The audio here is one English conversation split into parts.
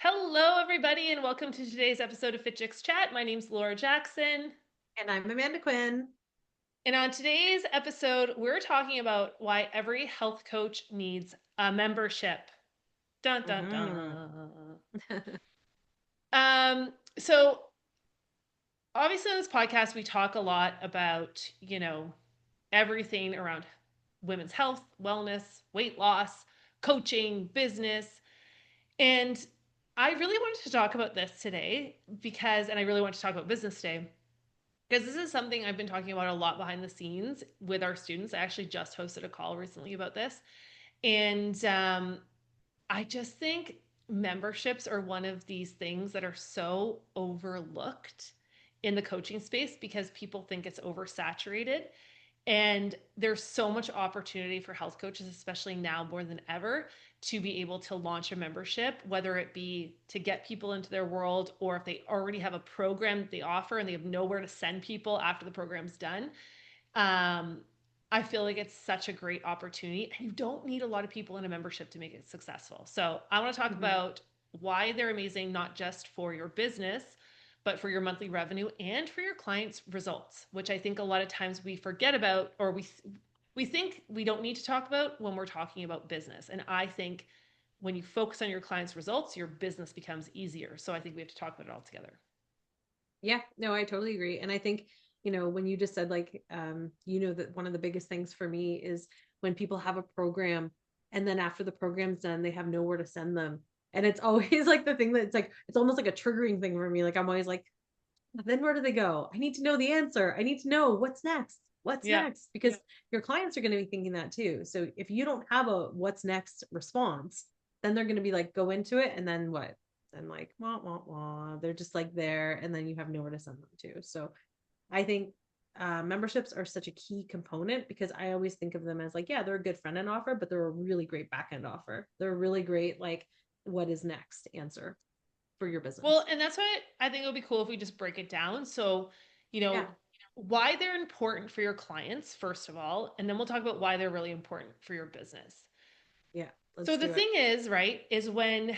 Hello, everybody, and welcome to today's episode of FitChicks Chat. My name's Laura Jackson. And I'm Amanda Quinn. And on today's episode, we're talking about why every health coach needs a membership. Dun, dun, Hmm dun. So obviously on this podcast, we talk a lot about, everything around women's health, wellness, weight loss, coaching, business. And I really wanted to talk about this today and I really want to talk about business today because this is something I've been talking about a lot behind the scenes with our students. I actually just hosted a call recently about this. And I just think memberships are one of these things that are so overlooked in the coaching space because people think it's oversaturated. And there's so much opportunity for health coaches, especially now more than ever, to be able to launch a membership, whether it be to get people into their world or if they already have a program that they offer and they have nowhere to send people after the program's done. Um, I feel like it's such a great opportunity. And you don't need a lot of people in a membership to make it successful. So I want to talk hmm about why they're amazing, not just for your business, but for your monthly revenue and for your clients' results, which I think a lot of times we forget about or we think we don't need to talk about when we're talking about business. And I think when you focus on your clients' results, your business becomes easier. So I think we have to talk about it all together. Yeah, no, I totally agree. And I think, when you just said that one of the biggest things for me is when people have a program and then after the program's done, they have nowhere to send them. And it's always like the thing that it's almost like a triggering thing for me. Like I'm always like, then where do they go? I need to know the answer. I need to know what's next. What's Yeah. next? Because your clients are going to be thinking that too. So if you don't have a what's next response, then they're going to be like, go into it. And then what? And like, wah, wah, wah. They're just like there. And then you have nowhere to send them to. So I think memberships are such a key component because I always think of them as like, yeah, they're a good front end offer, but they're a really great back end offer. They're a really great, like, what is next answer for your Well, business. and that's why I think it would be cool if we just break it down. So, you Yeah. know, why they're important for your clients, first of all, and then we'll talk about why they're really important for your business. Yeah. So Let's the do it. thing is, right, is when,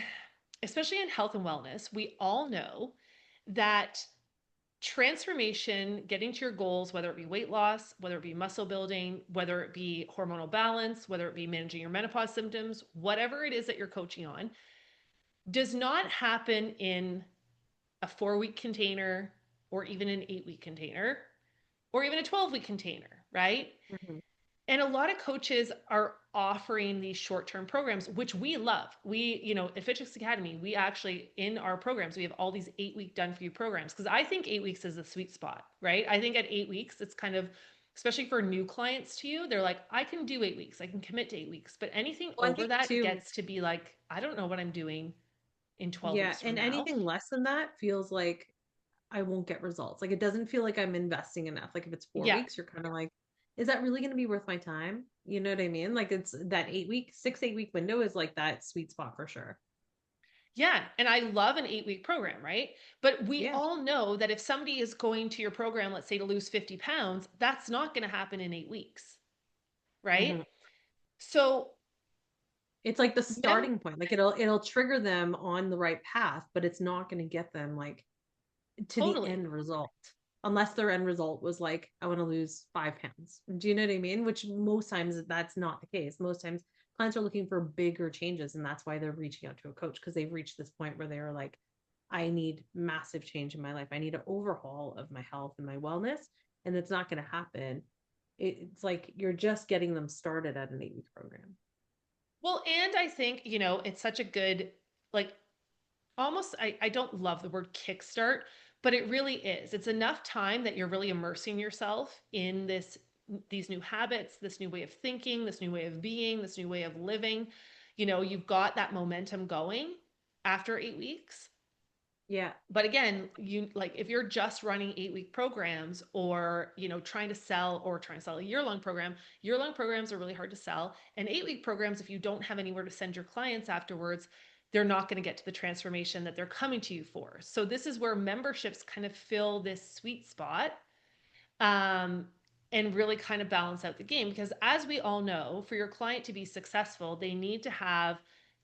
especially in health and wellness, we all know that transformation, getting to your goals, whether it be weight loss, whether it be muscle building, whether it be hormonal balance, whether it be managing your menopause symptoms, whatever it is that you're coaching on, does not happen in a 4 week container or even an 8 week container or even a 12-week container, right? Mhm. And a lot of coaches are offering these short-term programs, which we love. At Fitchix Academy, we actually, in our programs, we have all these 8 week done for you programs because I think 8 weeks is the sweet spot, right? I think at 8 weeks, it's kind of, especially for new clients to you, they're like, I can do 8 weeks, I can commit to 8 weeks. But anything Well, I over think that too, gets to be like, I don't know what I'm doing in 12 yeah, weeks from and now. anything less than that feels like I won't get results. Like it doesn't feel like I'm investing enough. Like if it's four Yeah. weeks, you're kind of like, is that really going to be worth my time? You know what I mean? Like it's that 8 week, 6, 8 week window is like that sweet spot for sure. Yeah, and I love an 8 week program, right? But we Yeah. all know that if somebody is going to your program, let's say to lose 50 pounds, that's not going to happen in 8 weeks, right? hmm So, It's like the mem- starting point. Like it'll trigger them on the right path, but it's not going to get them like to the totally. end result. Unless their end result was like, I want to lose 5 pounds. Do you know what I mean? Which most times that's not the case. Most times clients are looking for bigger changes. And that's why they're reaching out to a coach because they've reached this point where they're like, I need massive change in my life. I need an overhaul of my health and my wellness. And it's not going to happen. It's like you're just getting them started at an 8 week program. Well, and I think, it's such a good, like, almost, I don't love the word kickstart, but it really is. It's enough time that you're really immersing yourself in these new habits, this new way of thinking, this new way of being, this new way of living. You've got that momentum going after 8 weeks. Yeah. But again, you like if you're just running 8 week programs or trying to sell a year-long program, year-long programs are really hard to sell. And 8 week programs, if you don't have anywhere to send your clients afterwards, they're not going to get to the transformation that they're coming to you for. So this is where memberships kind of fill this sweet spot, um, and really kind of balance out the game. Because as we all know, for your client to be successful, they need to have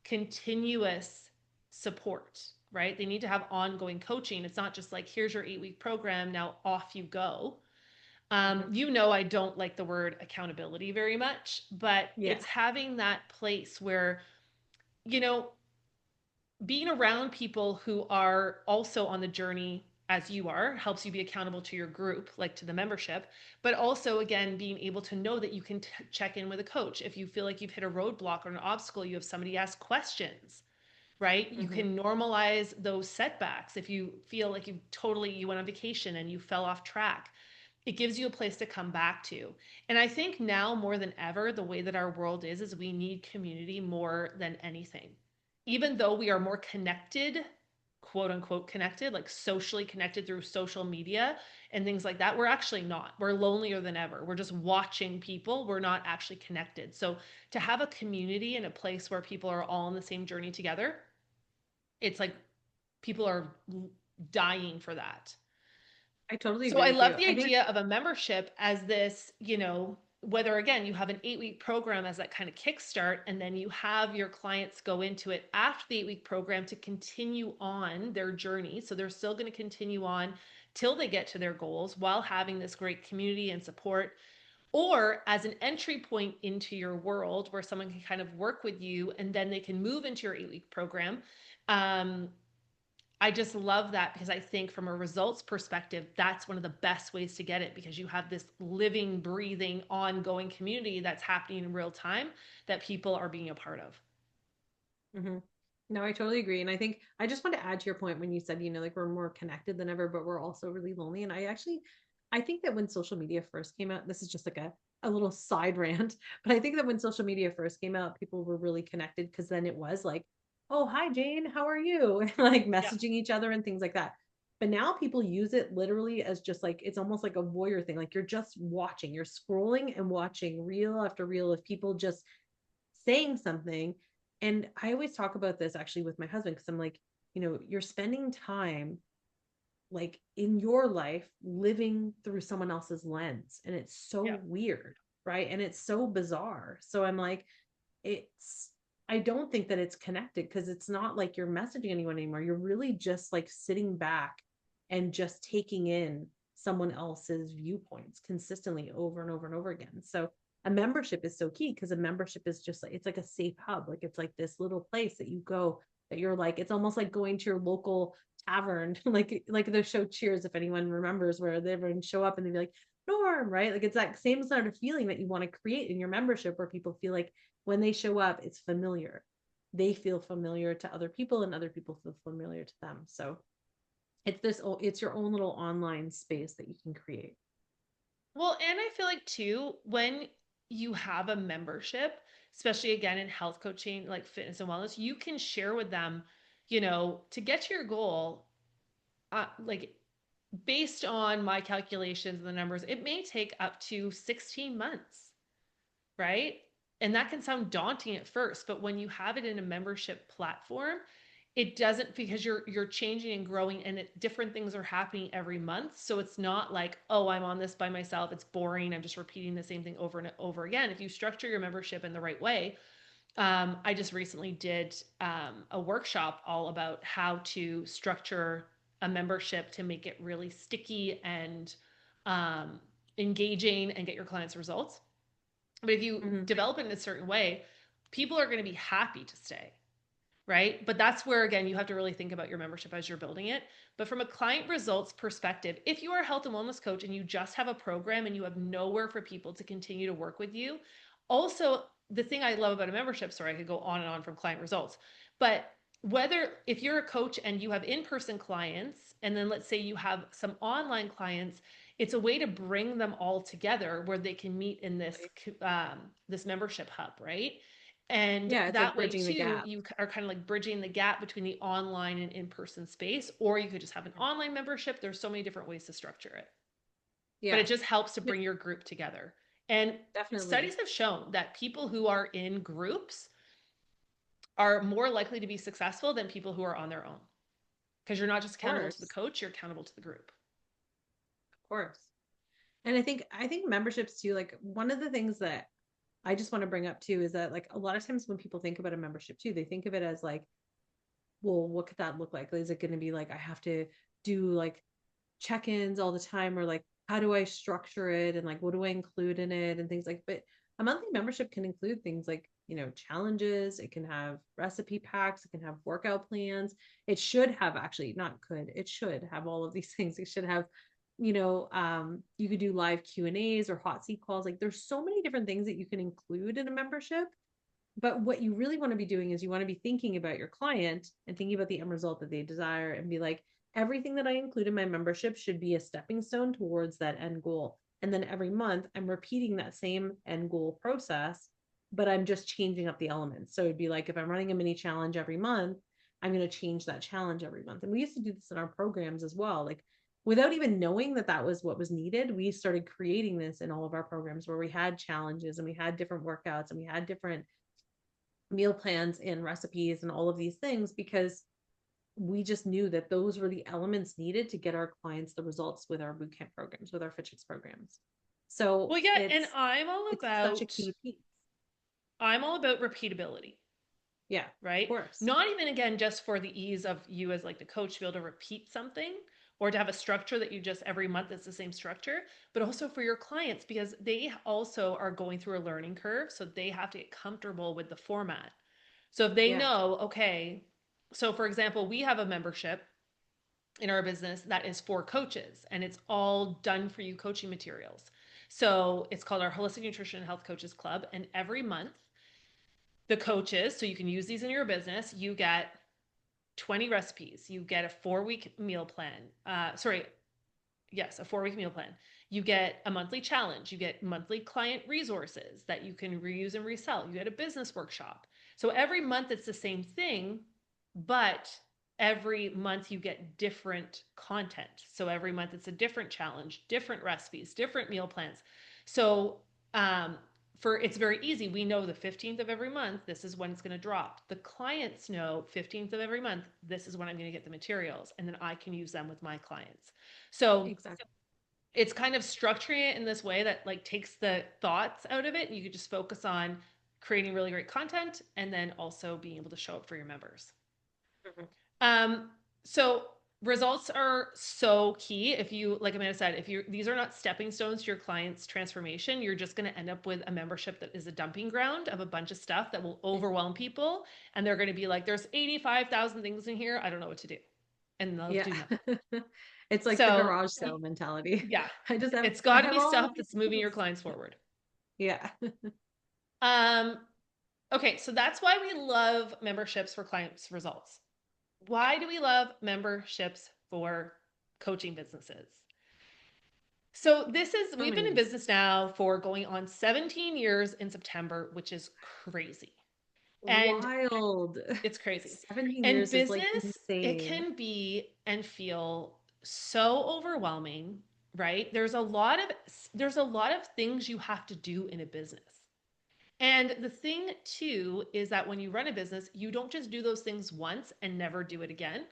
continuous. support, right? They need to have ongoing coaching. It's not just like, here's your 8 week program, now off you go. Mhm. I don't like the word accountability very much, but Yeah. it's having that place where, you know, being around people who are also on the journey as you are helps you be accountable to your group, like to the membership, but also, again, being able to know that you can check in with a coach. If you feel like you've hit a roadblock or an obstacle, you have somebody ask questions, right? You Mhm. can normalize those setbacks. If you feel like you went on vacation and you fell off track, it gives you a place to come back to. And I think now more than ever, the way that our world is we need community more than anything. Even though we are more connected, quote unquote connected, like socially connected through social media and things like that, we're actually not. We're lonelier than ever. We're just watching people. We're not actually connected. So to have a community and a place where people are all on the same journey together, it's like people are dying for that. I totally So agree I with love you. the I think idea of a membership as this, whether again you have an 8 week program as that kind of kickstart, and then you have your clients go into it after the 8 week program to continue on their journey. So they're still going to continue on till they get to their goals while having this great community and support, or as an entry point into your world where someone can kind of work with you and then they can move into your 8 week program. Um, I just love that because I think from a results perspective, that's one of the best ways to get it because you have this living, breathing, ongoing community that's happening in real time that people are being a part of. Mhm. No, I totally agree. And I think I just want to add to your point when you said, like we're more connected than ever, but we're also really lonely. And I think that when social media first came out, this is just like a little side rant, but I think that when social media first came out, people were really connected because then it was like, oh, hi, Jane, how are you? Like Yeah. messaging each other and things like that. But now people use it literally as just like, it's almost like a voyeur thing. Like you're just watching, you're scrolling and watching reel after reel of people just saying something. And I always talk about this actually with my husband because I'm like, you're spending time like in your life living through someone else's lens. And it's Yeah. so weird, right? And it's so bizarre. So I'm like, it's, I don't think that it's connected because it's not like you're messaging anyone anymore. You're really just like sitting back and just taking in someone else's viewpoints consistently over and over and over again. So a membership is so key because a membership is just like it's like a safe hub. Like it's like this little place that you go that you're like it's almost like going to your local tavern, like the show Cheers, if anyone remembers, where they everyone show up and they'd be like, Norm, right? Like it's that same sort of feeling that you want to create in your membership where people feel like when they show up, it's familiar. They feel familiar to other people and other people feel familiar to them. So it's your own little online space that you can create. Well, and I feel like too, when you have a membership, especially again in health coaching, like fitness and wellness, you can share with them, to get to your goal, like based on my calculations and the numbers, it may take up to 16 months, right? And that can sound daunting at first, but when you have it in a membership platform, it doesn't, because you're changing and growing and different things are happening every month. So it's not like, oh, I'm on this by myself, it's boring, I'm just repeating the same thing over and over again. If you structure your membership in the right way, I just recently did a workshop all about how to structure a membership to make it really sticky and um, engaging and get your clients results. But if you Mm-hmm. develop it in a certain way, people are going to be happy to stay, right? But that's where, again, you have to really think about your membership as you're building it. But from a client results perspective, if you are a health and wellness coach and you just have a program and you have nowhere for people to continue to work with you, also, the thing I love about a membership, sorry, I could go on and on from client results, but whether if you're a coach and you have in-person clients and then let's say you have some online clients, it's a way to bring them all together where they can meet in this membership hub, right? And Yeah, it's like that way bridging the too, gap. you are kind of like bridging the gap between the online and in-person space, or you could just have an online membership. There's so many different ways to structure it, but Yeah, it just helps to bring your group together. And definitely. studies have shown that people who are in groups are more likely to be successful than people who are on their own because you're not just Of accountable to the course. coach, you're accountable to the group. Of course. And I think memberships too, like one of the things that I just want to bring up too is that like a lot of times when people think about a membership too, they think of it as like well, what could that look like? Is it going to be like I have to do like check-ins all the time, or like how do I structure it, and like what do I include in it and things like, but a monthly membership can include things like, challenges, it can have recipe packs, it can have workout plans. It should have, actually, not could, it should have all of these things. It should have, you could do live Q&As or hot seat calls. Like there's so many different things that you can include in a membership. But what you really want to be doing is you want to be thinking about your client and thinking about the end result that they desire, and be like, everything that I include in my membership should be a stepping stone towards that end goal. And then every month I'm repeating that same end goal process, but I'm just changing up the elements. So it'd be like if I'm running a mini challenge every month, I'm going to change that challenge every month. And we used to do this in our programs as well. Like without even knowing that that was what was needed, we started creating this in all of our programs where we had challenges and we had different workouts and we had different meal plans and recipes and all of these things, because we just knew that those were the elements needed to get our clients the results with our bootcamp programs, with our Fit Chicks programs. So Well, yeah, and it's such a key piece. I'm all about repeatability, Yeah, of right? course. Not even again just for the ease of you as like the coach to be able to repeat something or to have a structure that you just every month it's the same structure, but also for your clients because they also are going through a learning curve, so they have to get comfortable with the format. So if they Yeah, know, okay, so for example, we have a membership in our business that is for coaches and it's all done for you coaching materials. So it's called our Holistic Nutrition and Health Coaches Club. And every month, the coaches, so you can use these in your business, you get 20 recipes, you get a 4 week meal plan. Yes, a 4 week meal plan. You get a monthly challenge. You get monthly client resources that you can reuse and resell. You get a business workshop. So every month it's the same thing, but every month you get different content. So every month it's a different challenge, different recipes, different meal plans. So um, for it's very easy. We know the 15th of every month, this is when it's going to drop. The clients know 15th of every month, this is when I'm going to get the materials, and then I can use them with my clients. So exactly. it's kind of structuring it in this way that like takes the thoughts out of it and you could just focus on creating really great content and then also being able to show up for your members. Mhm. um so results are so key. If you, like Amanda said, if you these are not stepping stones to your client's transformation, you're just going to end up with a membership that is a dumping ground of a bunch of stuff that will overwhelm people, and they're going to be like, there's 85,000 things in here, I don't know what to do, and they'll Yeah. do nothing. It's like the So garage sale mentality. yeah, it's I got to have be all of stuff these that's moving your things. clients forward. Yeah. Um, okay, so that's why we love memberships for clients' results. Why do we love memberships for coaching businesses? So So we've many been in reasons. business now for going on 17 years in September, which is crazy. And Wild. it's crazy. 17 And years is like business, it insane. can be and feel so overwhelming, right? There's a lot of things you have to do in a business. And the thing too is that when you run a business, you don't just do those things once and never do it again.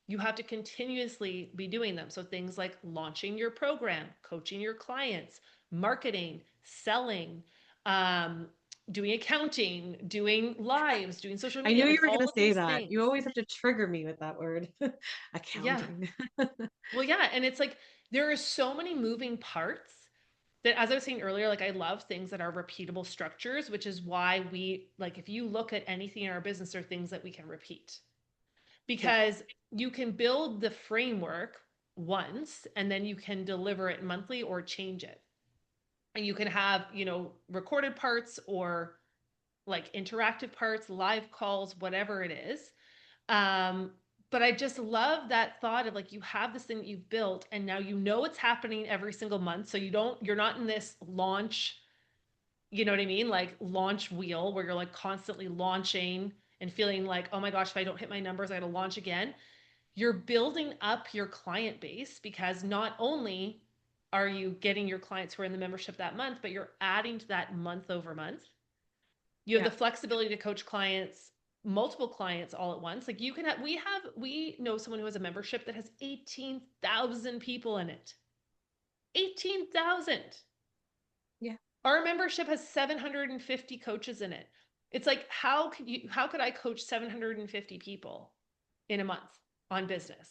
You have to continuously be doing them. So things like launching your program, coaching your clients, marketing, selling, um, doing accounting, doing lives, doing social I media, knew you like were going all to of say these that. You things. always have to trigger me with that word. Yeah. Accounting. Well, yeah. And it's like there are so many moving parts that, as I was saying earlier, like I love things that are repeatable structures, which is why like, if you look at anything in our business, are things that we can repeat Yeah. because you can build the framework once and then you can deliver it monthly or change it. And you can have, recorded parts or like interactive parts, live calls, whatever it is. Um, but I just love that thought of like you have this thing that you've built and now you know it's happening every single month. So you're not in this launch, you know what I mean? Like launch wheel where you're like constantly launching and feeling like, oh my gosh, if I don't hit my numbers, I gotta launch again. You're building up your client base because not only are you getting your clients who are in the membership that month, but you're adding to that month over month. You have the Yeah. flexibility to coach clients, multiple clients all at once. Like you can have, we know someone who has a membership that has 18,000 people in it. 18,000. Yeah. Our membership has 750 coaches in it. It's like, how could I coach 750 people? in a month on business,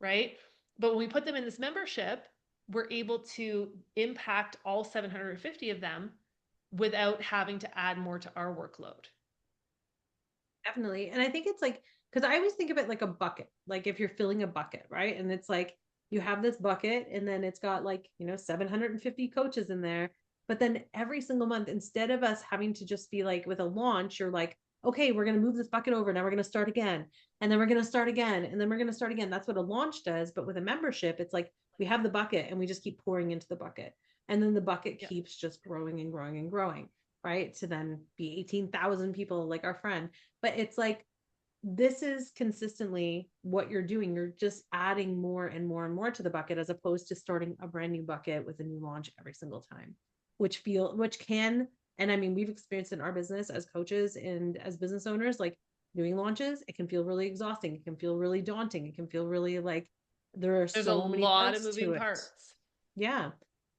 right? But when we put them in this membership, we're able to impact all 750 of them without having to add more to our workload. Definitely. And I think it's like, because I always think of it like a bucket, like if you're filling a bucket, right? And it's like you have this bucket and then it's got like, 750 coaches in there. But then every single month, instead of us having to just be like with a launch, you're like, okay, we're going to move this bucket over. Now we're going to start again. And then we're going to start again. And then we're going to start again. That's what a launch does. But with a membership, it's like we have the bucket and we just keep pouring into the bucket. And then the bucket Yeah. keeps just growing and growing and growing, right? To then be 18,000 people like our friend. But it's like this is consistently what you're doing. You're just adding more and more and more to the bucket as opposed to starting a brand new bucket with a new launch every single time, which can, and I mean, we've experienced in our business as coaches and as business owners, like doing launches, it can feel really exhausting. It can feel really daunting. It can feel really like there are There's a so many lot of parts moving to it. parts. Yeah.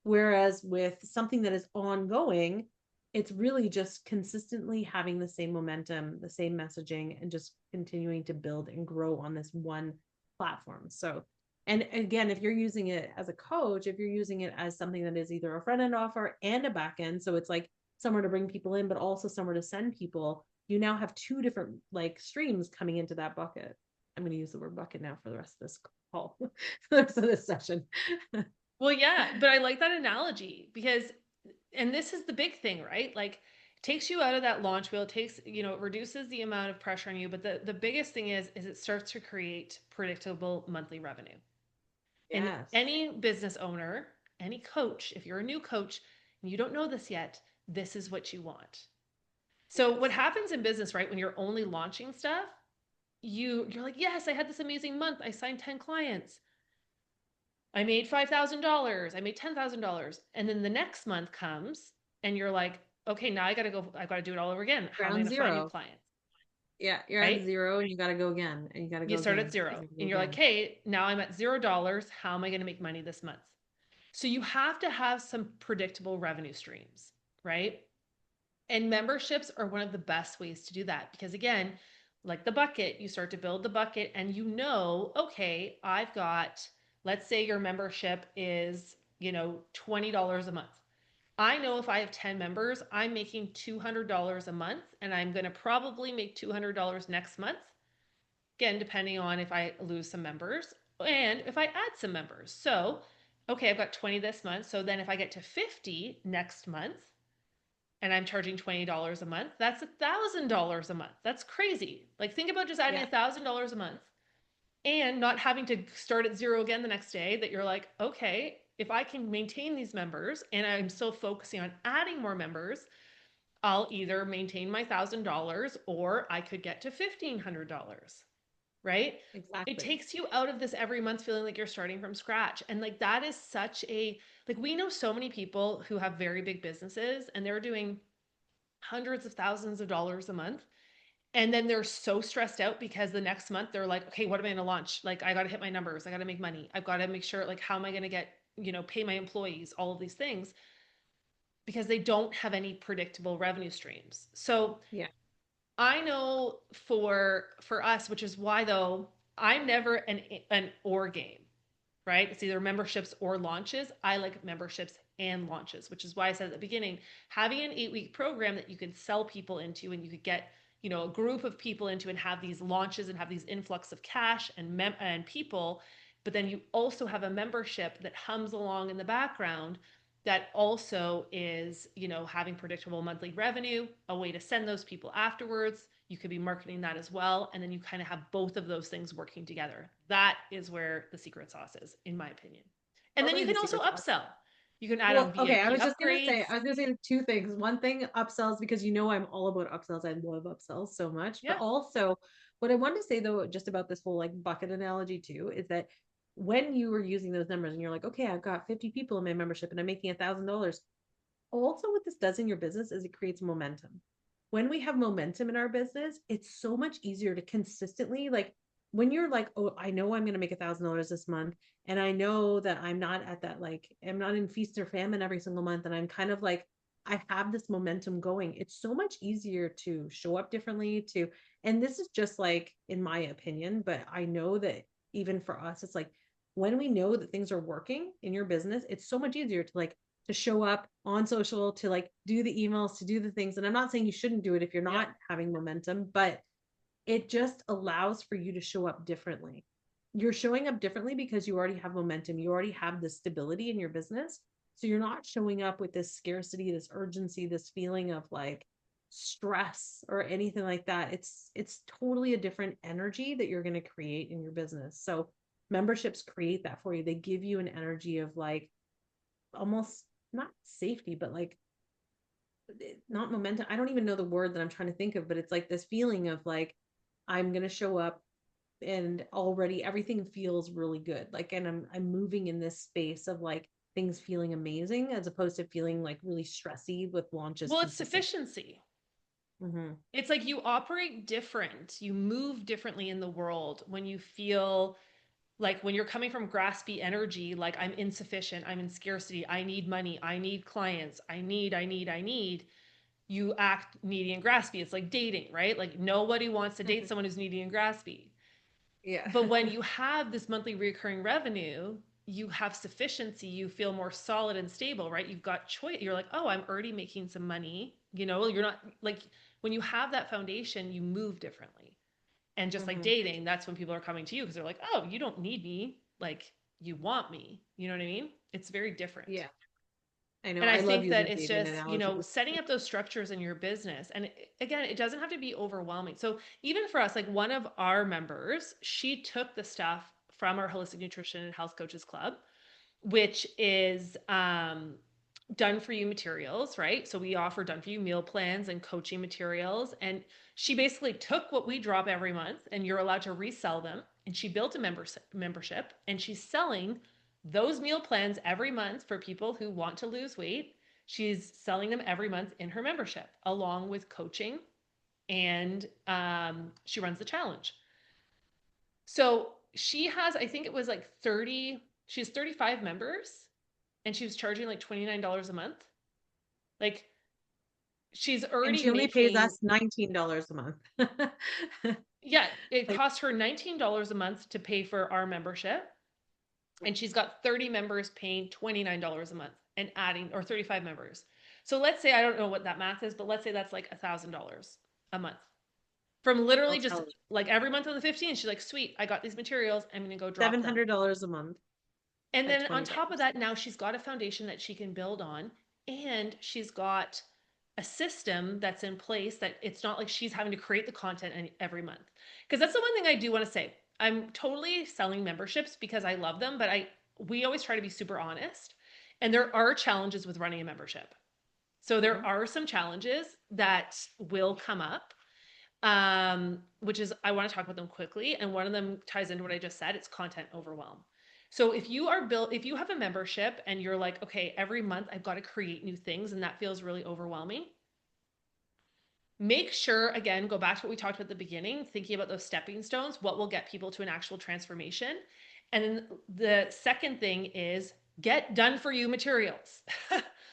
Whereas with something that is ongoing, it's really just consistently having the same momentum, the same messaging, and just continuing to build and grow on this one platform. So, and again, if you're using it as a coach, if you're using it as something that is either a front end offer and a back end, so it's like somewhere to bring people in, but also somewhere to send people, you now have two different like streams coming into that bucket. I'm going to use the word bucket now for the rest of this call, for the rest of this session. Well, yeah, but I like that analogy because, and this is the big thing, right? Like, it takes you out of that launch wheel, it takes, it reduces the amount of pressure on you. But the biggest thing is it starts to create predictable monthly revenue. And Yes. any business owner, any coach, if you're a new coach and you don't know this yet, this is what you want. So what Yes. happens in business, right, when you're only launching stuff, you're like, yes, I had this amazing month. I signed 10 clients. I made $5,000. I made $10,000. And then the next month comes and you're like, okay, now I got to go. I got to do it all over again. How am I Ground going to find new zero. clients? Yeah, you're at Right? zero and you got to go again and you got to You go start at again and zero you got to go and you're like, again. hey, now I'm at $0. How am I going to make money this month? So you have to have some predictable revenue streams, right? And memberships are one of the best ways to do that because, again, like the bucket, you start to build the bucket and okay, I've got, let's say your membership is, $20 a month. I know if I have 10 members, I'm making $200 a month and I'm going to probably make $200 next month. Again, depending on if I lose some members and if I add some members. So, okay, I've got 20 this month. So then if I get to 50 next month, and I'm charging $20 a month, that's $1,000 a month. That's crazy. Like, think about just adding Yeah, $1,000 a month and not having to start at zero again the next day. That you're like, okay, if I can maintain these members and I'm still focusing on adding more members, I'll either maintain my $1,000 or I could get to $1,500, right? It exactly. takes you out of this every month feeling like you're starting from scratch. And like that is such a, like, we know so many people who have very big businesses and they're doing hundreds of thousands of dollars a month. And then they're so stressed out because the next month they're like, okay, what am I going to launch? Like, I got to hit my numbers. I got to make money. I've got to make sure, like, how am I going to get, pay my employees, all of these things because they don't have any predictable revenue streams. So Yeah. I know for us, which is why though I'm never an or game, right? It's either memberships or launches. I like memberships and launches, which is why I said at the beginning, having an 8-week program that you could sell people into and you could get, a group of people into and have these launches and have these influx of cash and people, but then you also have a membership that hums along in the background that also is, having predictable monthly revenue, a way to send those people afterwards. You could be marketing that as well. And then you kind of have both of those things working together. That is where the secret sauce is, in my opinion. And then Totally you the can also secret sauce. upsell. You can add on Well, okay, VIP upgrades. I was gonna say two things. One thing, upsells, because I'm all about upsells. I love upsells so much. But Yeah. also, what I wanted to say though, just about this whole like bucket analogy too, is that when you were using those numbers and you're like, okay, I've got 50 people in my membership and I'm making $1,000. Also, what this does in your business is it creates momentum. When we have momentum in our business, it's so much easier to consistently, like, when you're like, oh, I know I'm going to make $1,000 this month, and I know that I'm not at that, like, I'm not in feast or famine every single month, and I'm kind of like I have this momentum going. It's so much easier to show up differently to, and this is just like in my opinion, but I know that even for us, it's like when we know that things are working in your business, it's so much easier to like to show up on social, to like do the emails, to do the things. And I'm not saying you shouldn't do it if you're Yep. not having momentum, but it just allows for you to show up differently. You're showing up differently because you already have momentum. You already have this stability in your business. So you're not showing up with this scarcity, this urgency, this feeling of like stress or anything like that. It's totally a different energy that you're going to create in your business. So memberships create that for you. They give you an energy of like almost not safety, but like not momentum. I don't even know the word that I'm trying to think of, but it's like this feeling of like I'm going to show up and already everything feels really good. Like, and I'm moving in this space of like things feeling amazing as opposed to feeling like really stressy with launches Well, it's consistently. sufficiency. Mm-hmm. It's like you operate different. You move differently in the world when you feel like when you're coming from graspy energy, like I'm insufficient, I'm in scarcity, I need money, I need clients, I need. You act needy and graspy. It's like dating, right? Like nobody wants to date someone who's needy and graspy. Yeah. But when you have this monthly recurring revenue, you have sufficiency, you feel more solid and stable, right? You've got choice. You're like, oh, I'm already making some money. You know, you're not like when you have that foundation, you move differently. And just like Mm-hmm. dating, that's when people are coming to you because they're like, oh, you don't need me. Like, you want me. You know what I mean? It's very different. Yeah. I know. And I I love think that using it's dating just, analogies. setting up those structures in your business. And again, it doesn't have to be overwhelming. So even for us, like one of our members, she took the stuff from our Holistic Nutrition and Health Coaches Club, which is done for you materials, right? So we offer done for you meal plans and coaching materials. And she basically took what we drop every month and you're allowed to resell them. And she built a membership and she's selling those meal plans every month for people who want to lose weight. She's selling them every month in her membership along with coaching and she runs the challenge. So she has, I think it was like 30, she has 35 members and she was charging like $29 a month. Like she's And already she only pays making, us $19 a month. yeah, it Like costs her $19 a month to pay for our membership. And she's got 30 members paying $29 a month and adding, or 35 members. So let's say, I don't know what that math is, but let's say that's like $1,000 a month from I'll literally just tell you. like every month on the 15th. She's like, sweet, I got these materials. I'm going to go drop them. $700 a month And at then on top of $20. that, now she's got a foundation that she can build on, and she's got a system that's in place that it's not like she's having to create the content every month. Because that's the one thing I do want to say. I'm totally selling memberships because I love them, but we always try to be super honest. And there are challenges with running a membership. So there Mhm. are some challenges that will come up, which is I want to talk about them quickly. And one of them ties into what I just said. It's content overwhelm. So if you have a membership and you're like, okay, every month I've got to create new things, and that feels really overwhelming. Make sure, again, go back to what we talked about at the beginning, thinking about those stepping stones, what will get people to an actual transformation. And then the second thing is get done for you materials.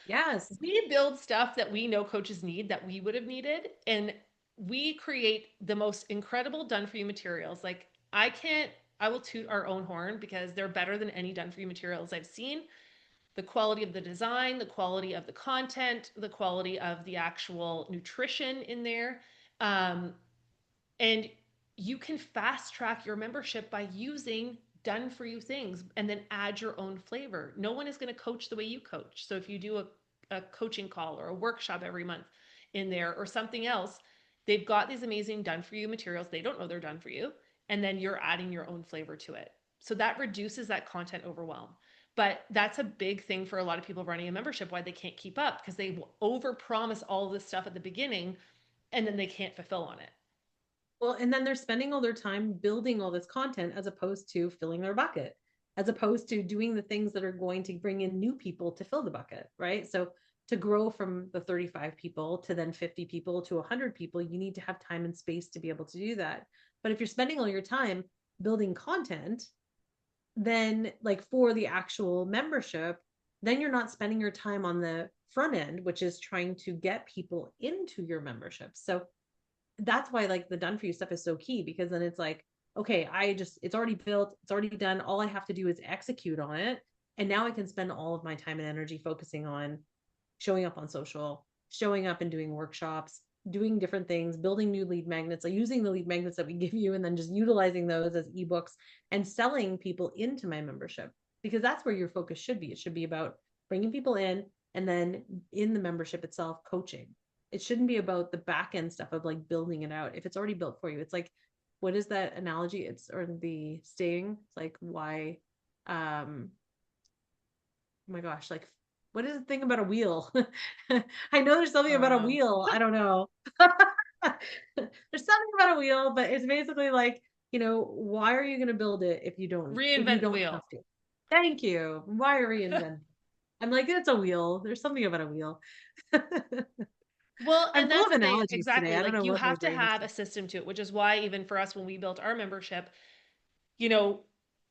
Yes. We build stuff that we know coaches need that we would have needed, and we create the most incredible done for you materials. Like I will toot our own horn because they're better than any done for you materials I've seen. The quality of the design, the quality of the content, the quality of the actual nutrition in there. um, and you can fast track your membership by using done for you things and then add your own flavor. No one is going to coach the way you coach. So if you do a coaching call or a workshop every month in there or something else, they've got these amazing done for you materials. They don't know they're done for you. And then you're adding your own flavor to it. So that reduces that content overwhelm. But that's a big thing for a lot of people running a membership, why they can't keep up because they over promise all of this stuff at the beginning and then they can't fulfill on it. Well, and then they're spending all their time building all this content as opposed to filling their bucket, as opposed to doing the things that are going to bring in new people to fill the bucket, right? So to grow from the 35 people to then 50 people to 100 people, you need to have time and space to be able to do that. But if you're spending all your time building content, then like for the actual membership, then you're not spending your time on the front end, which is trying to get people into your membership. So that's why like the done for you stuff is so key, because then it's like, okay, it's already built, it's already done. All I have to do is execute on it. And now I can spend all of my time and energy focusing on showing up on social, showing up and doing workshops, doing different things, building new lead magnets, like using the lead magnets that we give you and then just utilizing those as ebooks and selling people into my membership, because that's where your focus should be. It should be about bringing people in, and then in the membership itself, coaching. It shouldn't be about the back end stuff of like building it out. If it's already built for you, it's like, what is that analogy? It's, or the saying, it's like, why, oh my gosh, like what is the thing about a wheel? I know there's something I about don't a know. wheel. I don't know. There's something about a wheel, but it's basically like, why are you going to build it if you Reinvent the don't wheel. have to? Thank you. Why reinvent? I'm like, it's a wheel. There's something about a wheel. Well, I'm and full that's of the thing. analogies today. Exactly. I don't Like know you what my have to brain is have doing. a system to it, which is why even for us when we built our membership, you know,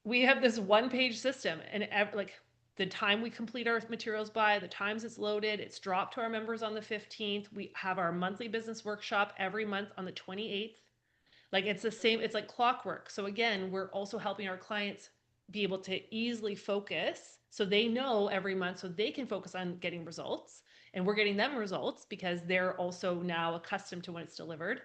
we have this one page system and like the time we complete our materials by, the times it's loaded, it's dropped to our members on the 15th. We have our monthly business workshop every month on the 28th. Like it's the same, it's like clockwork. So again, we're also helping our clients be able to easily focus so they know every month so they can focus on getting results. And we're getting them results because they're also now accustomed to when it's delivered.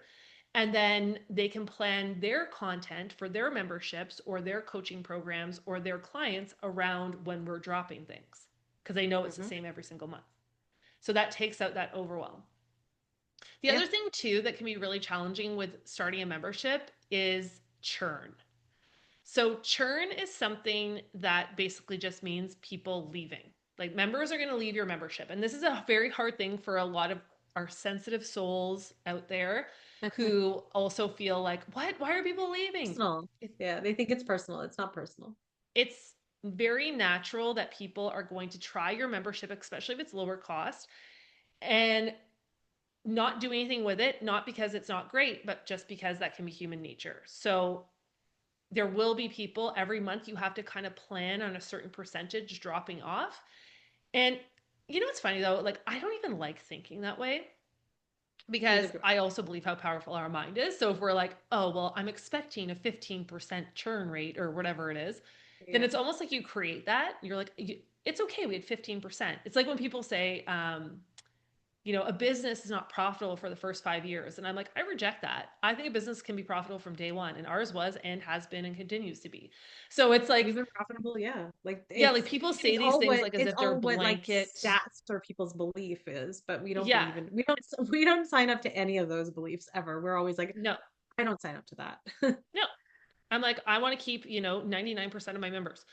And then they can plan their content for their memberships or their coaching programs or their clients around when we're dropping things because they know it's the Mm-hmm. same every single month. So that takes out that overwhelm. The Yeah, other thing, too, that can be really challenging with starting a membership is churn. So, churn is something that basically just means people leaving. Like, members are going to leave your membership. And this is a very hard thing for a lot of our sensitive souls out there who also feel like, what? Why are people leaving? personal. It, Yeah, they think it's personal. It's not personal. it's very natural that people are going to try your membership, especially if it's lower cost, and not do anything with it, not because it's not great, but just because that can be human nature. So there will be people every month you have to kind of plan on a certain percentage dropping off. And you know what's funny though? Like I don't even like thinking that way because Neither do I also believe how powerful our mind is. So if we're like, oh, well, I'm expecting a 15% churn rate or whatever it is, I. then Yeah. it's almost like you create that. You're like, it's okay. We had 15%. It's like when people say, a business is not profitable for the first 5 years. And I'm like, I reject that. I think a business can be profitable from day one. And ours was and has been and continues to be. So it's We've like, been profitable. Yeah. Like yeah, like people say these things like as it's if they're all what like blanket. stats or people's belief is, but we don't Yeah. believe in, we don't sign up to any of those beliefs ever. We're always like, No, I don't sign up to that. no. I'm like, I want to keep, 99% of my members.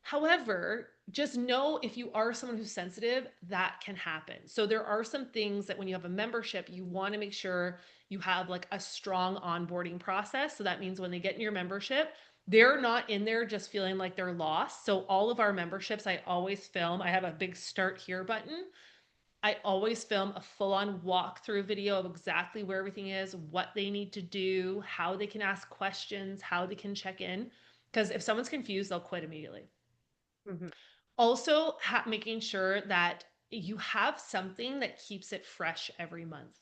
However, just know if you are someone who's sensitive, that can happen. So there are some things that when you have a membership, you want to make sure you have like a strong onboarding process. So that means when they get in your membership, they're not in there just feeling like they're lost. So all of our memberships, I always film. I have a big start here button. I always film a full on walkthrough video of exactly where everything is, what they need to do, how they can ask questions, how they can check in. Because if someone's confused, they'll quit immediately. Mhm. Also, making sure that you have something that keeps it fresh every month.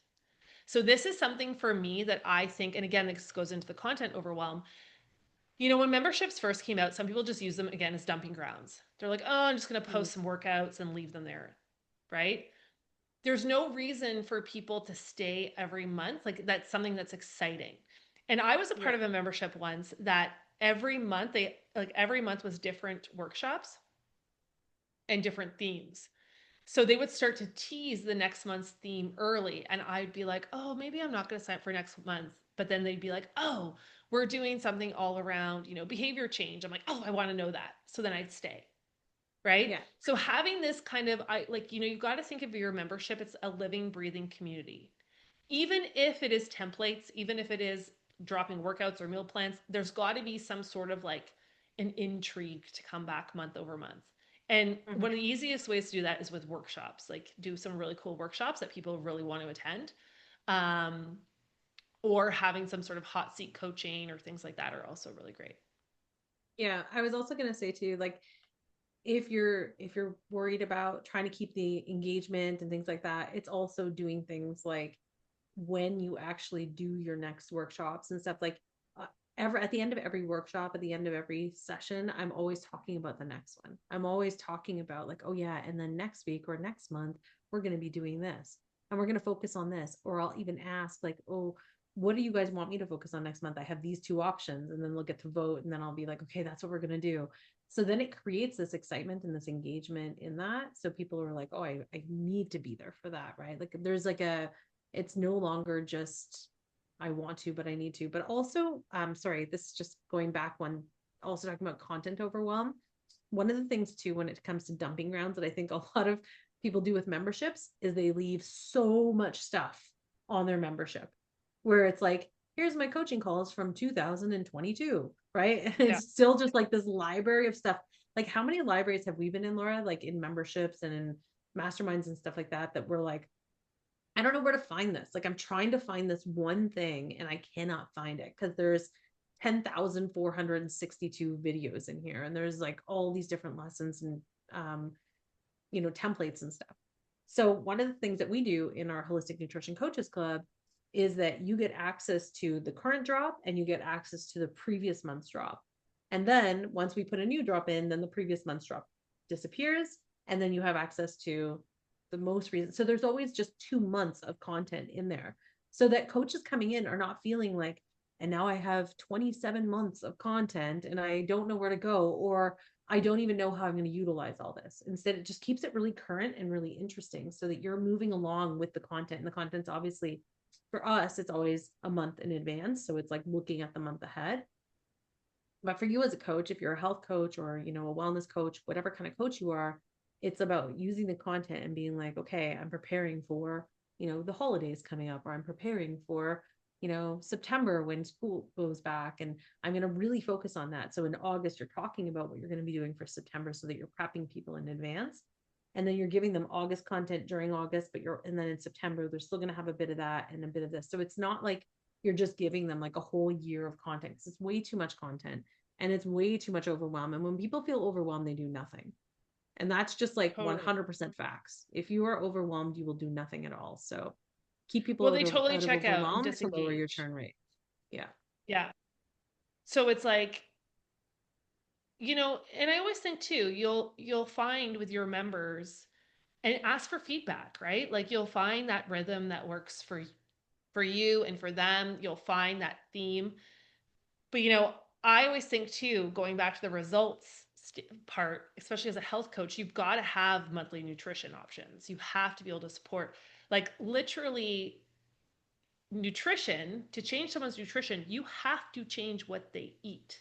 So, this is something for me that I think, and again, this goes into the content overwhelm. When memberships first came out, some people just use them again as dumping grounds. They're like, oh, I'm just going to Mhm. post some workouts and leave them there, right? There's no reason for people to stay every month. Like, that's something that's exciting. And I was a part Yeah. of a membership once that every month was different workshops and different themes. So they would start to tease the next month's theme early. And I'd be like, oh, maybe I'm not going to sign up for next month. But then they'd be like, oh, we're doing something all around, behavior change. I'm like, oh, I want to know that. So then I'd stay. Right. Yeah. So having this kind of, you've got to think of your membership. It's a living, breathing community. Even if it is templates, even if it is dropping workouts or meal plans, there's got to be some sort of like an intrigue to come back month over month. And Mhm. one of the easiest ways to do that is with workshops, like do some really cool workshops that people really want to attend. Um, or having some sort of hot seat coaching or things like that are also really great. Yeah. I was also going to say too, like, if you're worried about trying to keep the engagement and things like that, it's also doing things like when you actually do your next workshops and stuff like uh, ever at the end of every workshop, at the end of every session, I'm always talking about the next one. I'm always talking about like, oh yeah, and then next week or next month we're going to be doing this and we're going to focus on this. Or I'll even ask like, oh, what do you guys want me to focus on next month? I have these two options, and then they'll get to vote, and then I'll be like, okay, that's what we're going to do. So then it creates this excitement and this engagement in that. So people are like, oh, I need to be there for that, right? Like there's like a, it's no longer just I want to, but I need to. But also, sorry, this is just going back one, also talking about content overwhelm. One of the things too, when it comes to dumping grounds that I think a lot of people do with memberships is they leave so much stuff on their membership where it's like, here's my coaching calls from 2022, right? And Yeah. it's still just like this library of stuff. Like, how many libraries have we been in, Laura? Like in memberships and in masterminds and stuff like that, that we're like, I don't know where to find this. Like I'm trying to find this one thing and I cannot find it because there's 10,462 videos in here and there's like all these different lessons and um, templates and stuff. So one of the things that we do in our holistic nutrition coaches club is that you get access to the current drop and you get access to the previous month's drop. And then once we put a new drop in, then the previous month's drop disappears and then you have access to the most recent. So there's always just 2 months of content in there so that coaches coming in are not feeling like, and now I have 27 months of content and I don't know where to go, or I don't even know how I'm going to utilize all this. Instead, it just keeps it really current and really interesting so that you're moving along with the content. And the content's obviously for us, it's always a month in advance. So it's like looking at the month ahead. But for you as a coach, if you're a health coach or, a wellness coach, whatever kind of coach you are, it's about using the content and being like, okay, I'm preparing for, the holidays coming up, or I'm preparing for, September when school goes back. And I'm going to really focus on that. So in August, you're talking about what you're going to be doing for September so that you're prepping people in advance. And then you're giving them August content during August, and then in September, they're still going to have a bit of that and a bit of this. So it's not like you're just giving them like a whole year of content because it's way too much content and it's way too much overwhelm. And when people feel overwhelmed, they do nothing. And that's just like Totally. 100% facts. If you are overwhelmed, you will do nothing at all. So keep people Well, they totally out of check out and overwhelm to lower your disengage. turn rate. Yeah. Yeah. So it's like, and I always think too, you'll find with your members and ask for feedback, right? Like you'll find that rhythm that works for you and for them. You'll find that theme. But I always think too, going back to the results part, especially as a health coach, you've got to have monthly nutrition options. You have to be able to support, like literally nutrition. To change someone's nutrition, you have to change what they eat,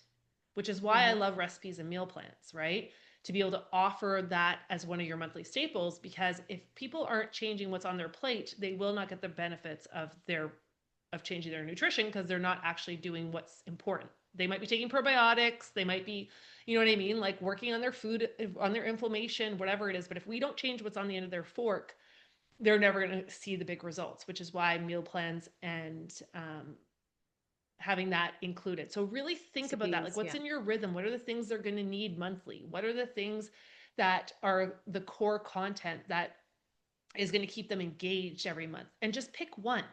which is why I Mm-hmm. love recipes and meal plans, right? To be able to offer that as one of your monthly staples, because if people aren't changing what's on their plate, they will not get the benefits of changing their nutrition because they're not actually doing what's important. They might be taking probiotics, they might be, you know what I mean, like working on their food, on their inflammation, whatever it is. But if we don't change what's on the end of their fork, they're never going to see the big results, which is why meal plans and having that included. So really think about that. Like Recipes. what's Yeah. in your rhythm? What are the things they're going to need monthly? What are the things that are the core content that is going to keep them engaged every month? And just pick one.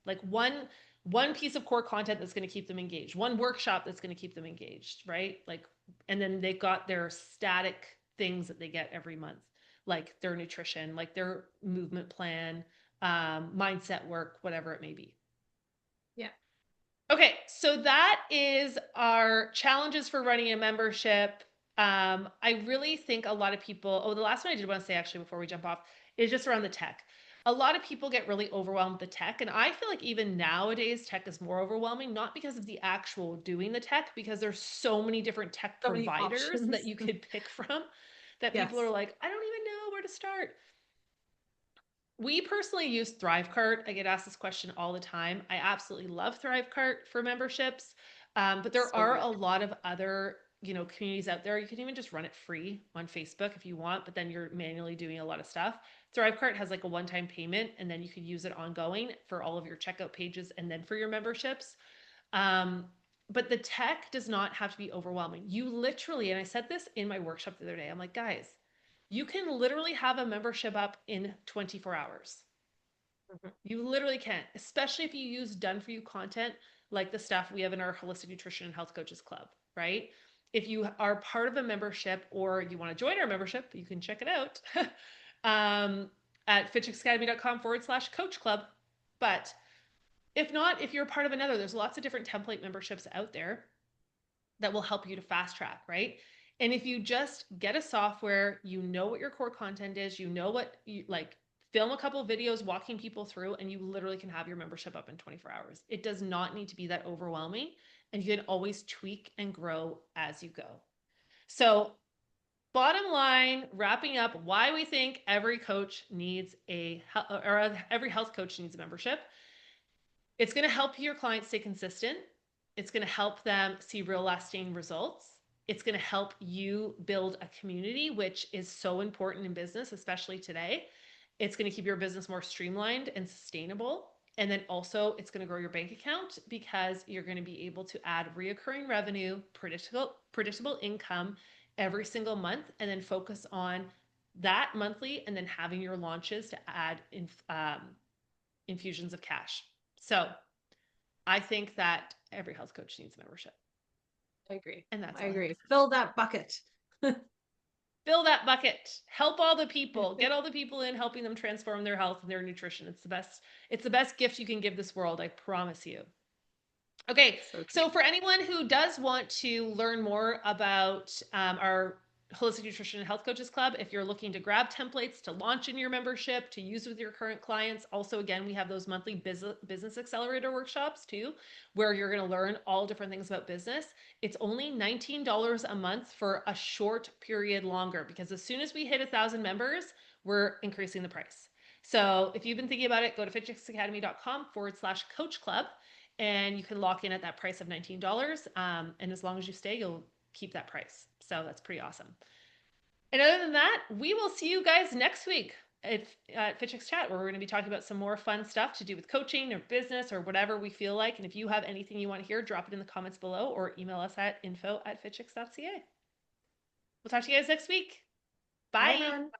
Like one piece of core content that's going to keep them engaged. One workshop that's going to keep them engaged, right? Like and then they've got their static things that they get every month, like their nutrition, like their movement plan, mindset work, whatever it may be. Yeah. Okay, so that is our challenges for running a membership. I really think a lot of people, oh, the last one I did want to say actually before we jump off is just around the tech. A lot of people get really overwhelmed with the tech, and I feel like even nowadays tech is more overwhelming, not because of the actual doing the tech, because there's so many different tech So many providers that options. you could pick from that people are Yes. like, I don't even know where to start. We personally use Thrivecart. I get asked this question all the time. I absolutely love Thrivecart for memberships, but there So are good. a lot of other communities out there. You can even just run it free on Facebook if you want, but then you're manually doing a lot of stuff. Thrivecart has like a one-time payment, and then you could use it ongoing for all of your checkout pages and then for your memberships. Um, but the tech does not have to be overwhelming. You literally, and I said this in my workshop the other day, I'm like, guys, you can literally have a membership up in 24 hours. Mhm. You literally can, especially if you use done for you content like the stuff we have in our Holistic Nutrition and Health Coaches Club, right? If you are part of a membership or you want to join our membership, you can check it out at fitchexacademy.com/coach club. But if not, if you're part of another, there's lots of different template memberships out there that will help you to fast track, right? And if you just get a software, you know what your core content is, you know what you like, film a couple of videos walking people through, and you literally can have your membership up in 24 hours. It does not need to be that overwhelming, and you can always tweak and grow as you go. So, bottom line, wrapping up why we think every coach needs or every health coach needs a membership. It's going to help your clients stay consistent. It's going to help them see real lasting results. It's going to help you build a community, which is so important in business, especially today. It's going to keep your business more streamlined and sustainable. And then also, it's going to grow your bank account because you're going to be able to add reoccurring revenue, predictable income every single month, and then focus on that monthly and then having your launches to add infusions of cash. So I think that every health coach needs a membership. I agree. And that's I all I have to agree. say. Fill that bucket. Fill that bucket. Help all the people. Get all the people in, helping them transform their health and their nutrition. It's the best gift you can give this world, I promise you. Okay, So true. so for anyone who does want to learn more about our Holistic Nutrition and Health Coaches Club, if you're looking to grab templates to launch in your membership, to use with your current clients, also, again, we have those monthly business accelerator workshops too, where you're going to learn all different things about business. It's only $19 a month for a short period longer, because as soon as we hit 1,000 members, we're increasing the price. So if you've been thinking about it, go to fitchexacademy.com/coach club, and you can lock in at that price of $19. And as long as you stay, you'll keep that price. So that's pretty awesome. And other than that, we will see you guys next week at FitchX Chat, where we're going to be talking about some more fun stuff to do with coaching or business or whatever we feel like. And if you have anything you want to hear, drop it in the comments below or email us at info@fitchx.ca. We'll talk to you guys next week. Bye, Bye. everyone.